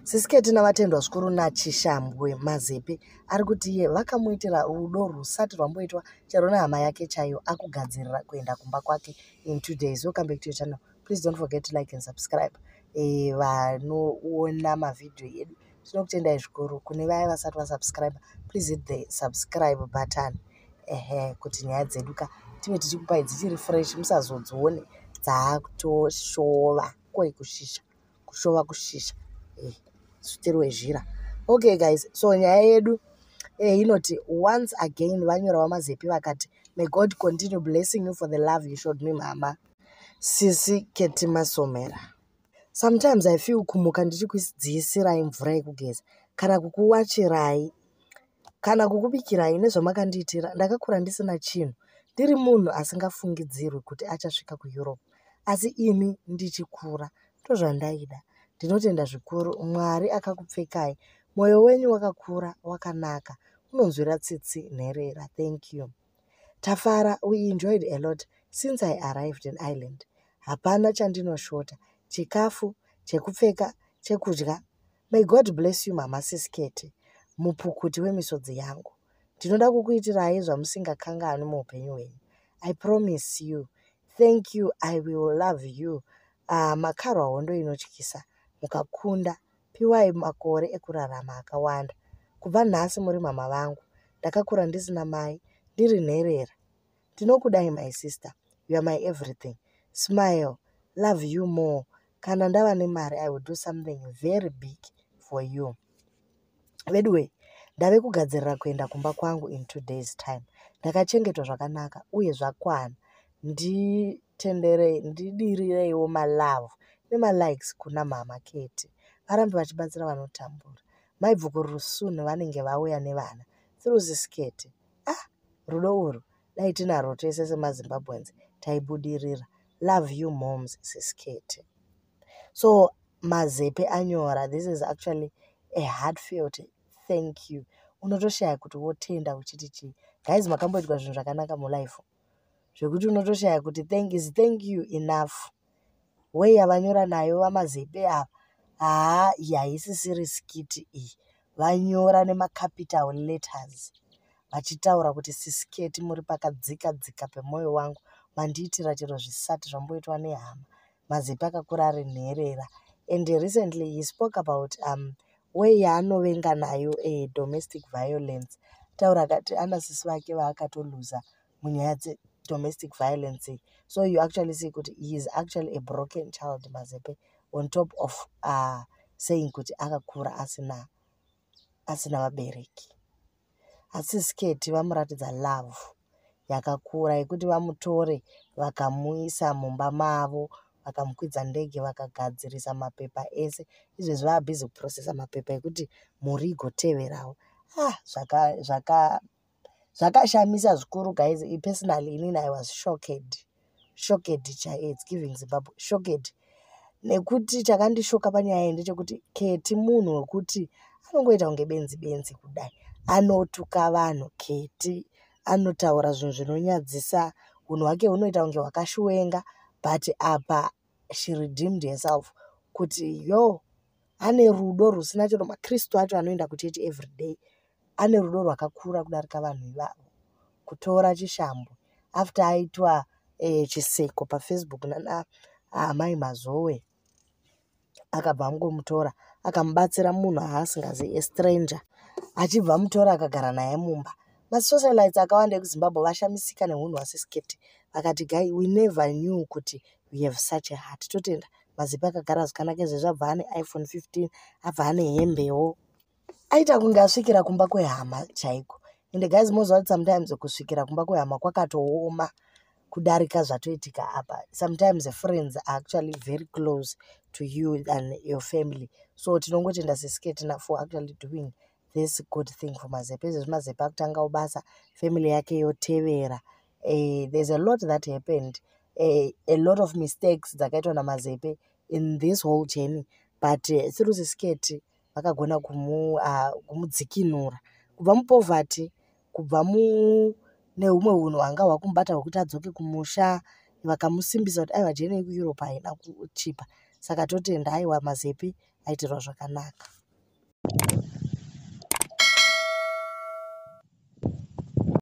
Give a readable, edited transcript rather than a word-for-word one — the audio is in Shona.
Sisiketi navatendwa zvikuru nachishambwe Mazepe ari kuti iye vakamuitira rudo rusati rwamboitwa chero nehama yake chaiyo akugadzirira kuenda kumba kwake in 2 days. Welcome back to your channel. Please don't forget to like and subscribe. Vanoona mavhidhiyo edu tinokutendai zvikuru. Kune vaya vasati vasubscribe, please hit the subscribe button. Kuti nyaya dzeduka tive tichikupai dzichiri fresh, musazodzione dzakutoshova koi kushisha kushova kushisha suterwe zhira. Okay guys, so nyaya yedu inoti once again vanyorawo Mazepe vakati may God continue blessing you for the love you showed me mama. Sisi Ketty Masomera. Sometimes I feel kumuka ndichikudziisirai mvura yekugeza kana kukuwachirai kana kukubikirai nezvamakandiitira. Ndakakura ndisina chinhu, ndiri munhu asingafungidzirwi kuti achasvika kuEurope, asi ini ndichikura ndozvandaida. Ndinotenda zvikuru Mwari akakupfekai, mwoyo wenyu wakakura wakanaka, unonzwira tsitsi nherera. Thank you. Tafara, we enjoyed a lot since I arrived in Ireland. Hapana chandinoshota, chikafu, chekupfeka, chekudya. May God bless you mama Siskete, mupukuti wemisodzi yangu. Ndinoda kukuitirai zvamusingakanganwi muupenyu hwenyu. I promise you. Thank you. I will love you. Makarwa hondo inotyisa mukakunda, piwai makore ekurarama akawanda. Kubva nhasi muri mama vangu, ndakakura ndisina mai, ndiri nherera. Ndinokudai my sister, you are my everything. Smile, love you more. Kana ndava nemari, I will do something very big for you. Anyway, ndave kugadzirira kuenda kumba kwangu in 2 days time. Ndakachengetwa zvakanaka uye zvakwana. Ndidirireiwo malove nemalikes kuna mama Ketty. Varambe vachibatsira vanotambura. Maibvukuru soon vanenge vauya nevana through Siskete. Rudo urwu dai tinarwo tese semaZimbabweans taibudirira. Love you moms Siskete. So Mazepe anyora, this is actually a heartfelt thank you. Unotoshaya kuti wotenda uchiti chii. Guys, makamboitwa zvinhu zvakanaka mulife zvekuti unotoshaya kuti thank you enough. Way yavanyora nayo vaMazepe ava iyi haisisiri skiti iyi. Vanyora nemacapital letters vachitaura kuti Siskete muri pakadzika dzika pemwoyo wangu, mandiitira chero zvisati zvamboitwa nehama. Mazepe akakura ari nherera. And recently he spoke about way yaanovenga nayo domestic violence. Taura kati anasisi vake vaakatoluza munyaya domestic violence. So you actually see kuti he is actually a broken child Mazepe, on top of saying kuti akakura asina vabereki. Asi Siskete vamuratidza love yakakura yekuti vamutore vakamuisa mumba mavo, vakamukwidza ndege vakagadzirisa mapepa ese. Izvezvi vaabhizi kuprocessa mapepa ekuti mhuri igoteverawo. Zvakashamisa zvikuru guys. Personally inini I was shocked chaiyo. It's giving Zimbabwe shocked. Nekuti chakandishoka panyaya iyi ndechekuti Ketty munhu wekuti anongoita kunge benzi kudai. Anotuka vanhu Ketty, anotaura zvinhu zvinonyadzisa, unhu hwake hunoita kunge hwakashwenga, but apa she redeemed herself kuti ane rudo rusina chero maKristu acho anoenda kuchechi every day. Ane rudo rwakakura kudarika vanhu ivavo. Kutora chishambwe after aitwa chiseko paFacebook mai Mazoe, akabva angomutora akamubatsira munhu haasingazivi, stranger, achibva mutora akagara naye mumba. Masocialites akawanda ekuZimbabwe vashamisika neunhu hwaSiskete. Vakati guy, we never knew kuti we have such a heart. Totenda Mazepe akagara zvakanaka. Izvezvi abva ane iPhone 15, abva ane hembewo. Aita kunge asvikira kumba kwehama chaiko. And guys, moziva kuti sometimes kusvikira kumba kwehama kwakatooma kudarika zvatoitika apa. Sometimes friends are actually very close to you than your family. So tinongotenda Siskete for actually doing this good thing for Mazepe. Izvezvi Mazepe akutanga ubasa, family yake yotevera. There's a lot that happened, a lot of mistakes dzakaitwa naMazepe in this whole journey, but through Siskete vakagona kumudzikinura kubva mupoverty, kubva nehumwe hunhu hwanga hwakumubata hwekuti adzoke kumusha. Vakamusimbisa kuti aiwa jeni yekuEurope haina kuchipa. Saka totenda aiwa Mazepe aitirwa zvakanaka.